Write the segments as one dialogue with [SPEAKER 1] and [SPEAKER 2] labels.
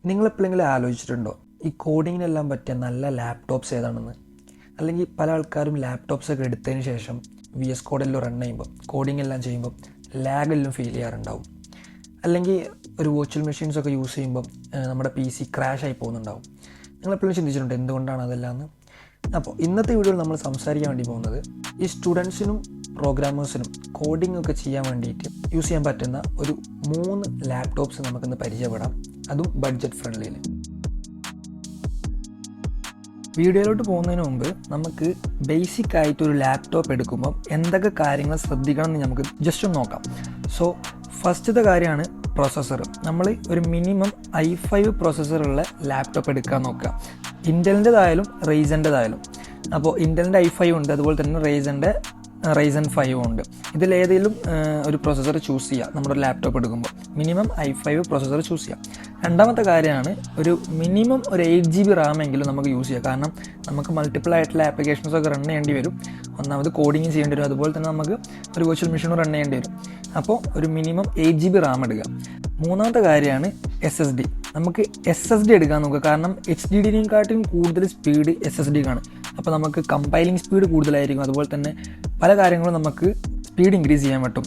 [SPEAKER 1] നിങ്ങളെപ്പോഴെങ്കിലും ആലോചിച്ചിട്ടുണ്ടോ ഈ കോഡിങ്ങിനെല്ലാം പറ്റിയ നല്ല ലാപ്ടോപ്സ് ഏതാണെന്ന്? അല്ലെങ്കിൽ പല ആൾക്കാരും ലാപ്ടോപ്സൊക്കെ എടുത്തതിന് ശേഷം VS കോഡെല്ലാം റൺ ചെയ്യുമ്പോൾ കോഡിംഗ് എല്ലാം ചെയ്യുമ്പോൾ ലാഗെല്ലാം ഫീൽ ചെയ്യാറുണ്ടാവും. അല്ലെങ്കിൽ ഒരു വെർച്വൽ മെഷീൻസൊക്കെ യൂസ് ചെയ്യുമ്പോൾ നമ്മുടെ PC ക്രാഷ് ആയി പോകുന്നുണ്ടാവും. നിങ്ങളെപ്പോഴും ചിന്തിച്ചിട്ടുണ്ട് എന്തുകൊണ്ടാണ് അതെല്ലാം എന്ന്? അപ്പോൾ ഇന്നത്തെ വീഡിയോയിൽ നമ്മൾ സംസാരിക്കാൻ വേണ്ടി പോകുന്നത് ഈ സ്റ്റുഡൻസിനും പ്രോഗ്രാമേഴ്സിനും കോഡിംഗ് ഒക്കെ ചെയ്യാൻ വേണ്ടിയിട്ട് യൂസ് ചെയ്യാൻ പറ്റുന്ന ഒരു 3 ലാപ്ടോപ്സ് നമുക്കിന്ന് പരിചയപ്പെടാം, അതും ബഡ്ജറ്റ് ഫ്രണ്ട്ലിയിൽ. വീഡിയോയിലോട്ട് പോകുന്നതിന് മുമ്പ് നമുക്ക് ബേസിക് ആയിട്ട് ഒരു ലാപ്ടോപ്പ് എടുക്കുമ്പോൾ എന്തൊക്കെ കാര്യങ്ങൾ ശ്രദ്ധിക്കണം എന്ന് നമുക്ക് ജസ്റ്റ് ഒന്ന് നോക്കാം. സോ ഫസ്റ്റത്തെ കാര്യമാണ് പ്രോസസ്സർ. നമ്മൾ ഒരു മിനിമം i5 പ്രോസസ്സറുള്ള ലാപ്ടോപ്പ് എടുക്കാൻ നോക്കുക. ഇൻ്റലിൻ്റെതായാലും റൈസൻ്റെതായാലും. അപ്പോൾ ഇൻ്റലിൻ്റെ i5 ഉണ്ട്, അതുപോലെ തന്നെ റൈസൻ 5 ഉണ്ട്. ഇതിലേതെങ്കിലും ഒരു പ്രോസസ്സർ ചൂസ് ചെയ്യുക. നമ്മുടെ ലാപ്ടോപ്പ് എടുക്കുമ്പോൾ മിനിമം i5 പ്രോസസ്സർ ചൂസ് ചെയ്യാം. രണ്ടാമത്തെ കാര്യമാണ് ഒരു മിനിമം ഒരു 8GB റാം എങ്കിലും നമുക്ക് യൂസ് ചെയ്യാം. കാരണം നമുക്ക് മൾട്ടിപ്പിൾ ആയിട്ടുള്ള ആപ്ലിക്കേഷൻസൊക്കെ റൺ ചെയ്യേണ്ടി വരും. ഒന്നാമത് കോഡിങ് ചെയ്യേണ്ടി വരും, അതുപോലെ തന്നെ നമുക്ക് ഒരു വെർച്വൽ മെഷീനും റൺ ചെയ്യേണ്ടി വരും. അപ്പോൾ ഒരു മിനിമം 8GB റാം എടുക്കുക. മൂന്നാമത്തെ കാര്യമാണ് SSD. നമുക്ക് SSD എടുക്കാൻ നോക്കുക. കാരണം HDD-നെക്കാട്ടും കൂടുതൽ സ്പീഡ് SSD-ക്കാണ്. അപ്പോൾ നമുക്ക് കമ്പൈലിംഗ് സ്പീഡ് കൂടുതലായിരിക്കും. അതുപോലെ തന്നെ പല കാര്യങ്ങളും നമുക്ക് സ്പീഡ് ഇൻക്രീസ് ചെയ്യാൻ പറ്റും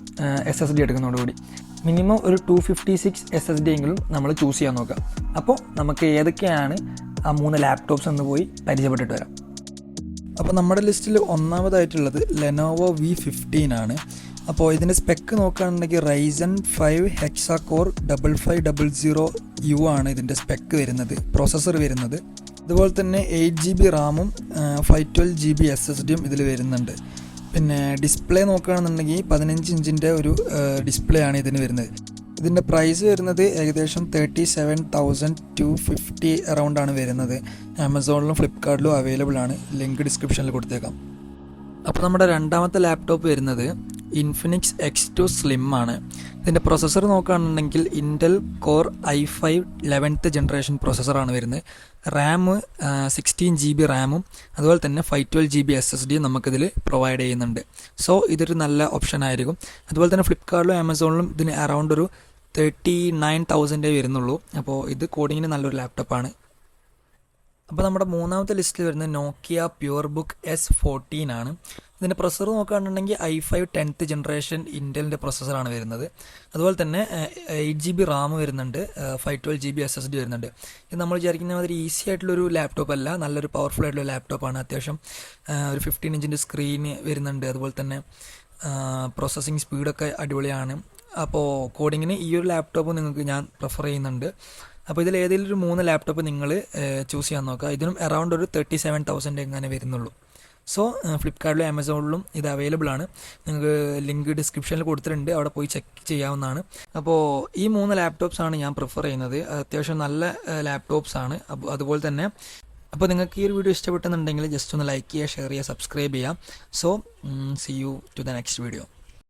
[SPEAKER 1] SSD എടുക്കുന്നതോടുകൂടി. മിനിമം ഒരു 256 SSD എങ്കിലും നമ്മൾ ചൂസ് ചെയ്യാൻ നോക്കുക. അപ്പോൾ നമുക്ക് ഏതൊക്കെയാണ് ആ 3 ലാപ്ടോപ്സ് എന്ന് പോയി പരിചയപ്പെട്ടിട്ട് വരാം. അപ്പോൾ നമ്മുടെ ലിസ്റ്റിൽ ഒന്നാമതായിട്ടുള്ളത് ലെനോവോ V15 ആണ്. അപ്പോൾ ഇതിൻ്റെ സ്പെക്ക് നോക്കുകയാണെന്നുണ്ടെങ്കിൽ റൈസൻ 5 ഹെക്സാ കോർ 5500U ആണ് ഇതിൻ്റെ സ്പെക്ക് വരുന്നത്, പ്രോസസ്സർ വരുന്നത്. അതുപോലെ തന്നെ 8GB റാമും 512GB SSDയും ഇതിൽ വരുന്നുണ്ട്. പിന്നെ ഡിസ്പ്ലേ നോക്കുകയാണെന്നുണ്ടെങ്കിൽ 15 ഇഞ്ചിൻ്റെ ഒരു ഡിസ്പ്ലേ ആണ് ഇതിന് വരുന്നത്. ഇതിൻ്റെ പ്രൈസ് വരുന്നത് ഏകദേശം 37,250 അറൗണ്ടാണ് വരുന്നത്. ആമസോണിലും ഫ്ലിപ്കാർട്ടിലും അവൈലബിൾ ആണ്. ലിങ്ക് ഡിസ്ക്രിപ്ഷനിൽ കൊടുത്തേക്കാം. അപ്പോൾ നമ്മുടെ രണ്ടാമത്തെ ലാപ്ടോപ്പ് വരുന്നത് ഇൻഫിനിക്സ് X2 സ്ലിം ആണ്. ഇതിൻ്റെ പ്രൊസസ്സർ നോക്കുകയാണെന്നുണ്ടെങ്കിൽ Intel core i5 11th generation പ്രൊസസ്സറാണ് വരുന്നത്. റാം 16GB റാമും അതുപോലെ തന്നെ 512GB SSDയും നമുക്കിതിൽ പ്രൊവൈഡ് ചെയ്യുന്നുണ്ട്. സോ ഇതൊരു നല്ല ഓപ്ഷൻ ആയിരിക്കും. അതുപോലെ തന്നെ ഫ്ലിപ്കാർട്ടിലും ആമസോണിലും ഇതിന് അറൗണ്ട് ഒരു 39,000 വരുന്നുള്ളൂ. അപ്പോൾ ഇത് കോഡിങ്ങിന് നല്ലൊരു ലാപ്ടോപ്പാണ്. അപ്പോൾ നമ്മുടെ മൂന്നാമത്തെ ലിസ്റ്റിൽ വരുന്നത് നോക്കിയ pureBook S14 ആണ്. ഇതിൻ്റെ പ്രൊസസ്സർ നോക്കുകയാണെന്നുണ്ടെങ്കിൽ i5 10th ജനറേഷൻ ഇൻറ്റലിൻ്റെ പ്രൊസസ്സറാണ് വരുന്നത്. അതുപോലെ തന്നെ 8GB റാം വരുന്നുണ്ട്, 512GB SSD വരുന്നുണ്ട്. ഇത് നമ്മൾ വിചാരിക്കുന്ന മാതിരി ഈസി ആയിട്ടുള്ളൊരു ലാപ്ടോപ്പ് അല്ല, നല്ലൊരു പവർഫുൾ ആയിട്ടുള്ള ലാപ്ടോപ്പാണ്. അത്യാവശ്യം ഒരു 15 ഇഞ്ചിൻ്റെ സ്ക്രീൻ വരുന്നുണ്ട്. അതുപോലെ തന്നെ പ്രോസസ്സിങ് സ്പീഡൊക്കെ അടിപൊളിയാണ്. അപ്പോൾ കോഡിങ്ങിന് ഈ ഒരു ലാപ്ടോപ്പ് നിങ്ങൾക്ക് ഞാൻ പ്രിഫർ ചെയ്യുന്നുണ്ട്. അപ്പോൾ ഇതിൽ ഏതെങ്കിലും ഒരു 3 ലാപ്ടോപ്പ് നിങ്ങൾ ചൂസ് ചെയ്യാൻ നോക്കുക. ഇതിനും അറൗണ്ട് ഒരു 37,000 എങ്ങനെ വരുന്നുള്ളൂ. സോ ഫ്ലിപ്കാർട്ടിലും ആമസോണിലും ഇത് അവൈലബിൾ ആണ്. നിങ്ങൾക്ക് ലിങ്ക് ഡിസ്ക്രിപ്ഷനിൽ കൊടുത്തിട്ടുണ്ട്, അവിടെ പോയി ചെക്ക് ചെയ്യാവുന്നതാണ്. അപ്പോൾ ഈ 3 ലാപ്ടോപ്സാണ് ഞാൻ പ്രിഫർ ചെയ്യുന്നത്. അത്യാവശ്യം നല്ല ലാപ്ടോപ്സ് ആണ്. അതുപോലെ തന്നെ അപ്പോൾ നിങ്ങൾക്ക് ഈ ഒരു വീഡിയോ ഇഷ്ടപ്പെട്ടെന്നുണ്ടെങ്കിൽ ജസ്റ്റ് ഒന്ന് ലൈക്ക് ചെയ്യുക, ഷെയർ ചെയ്യുക, സബ്സ്ക്രൈബ് ചെയ്യുക. So see you to the next video.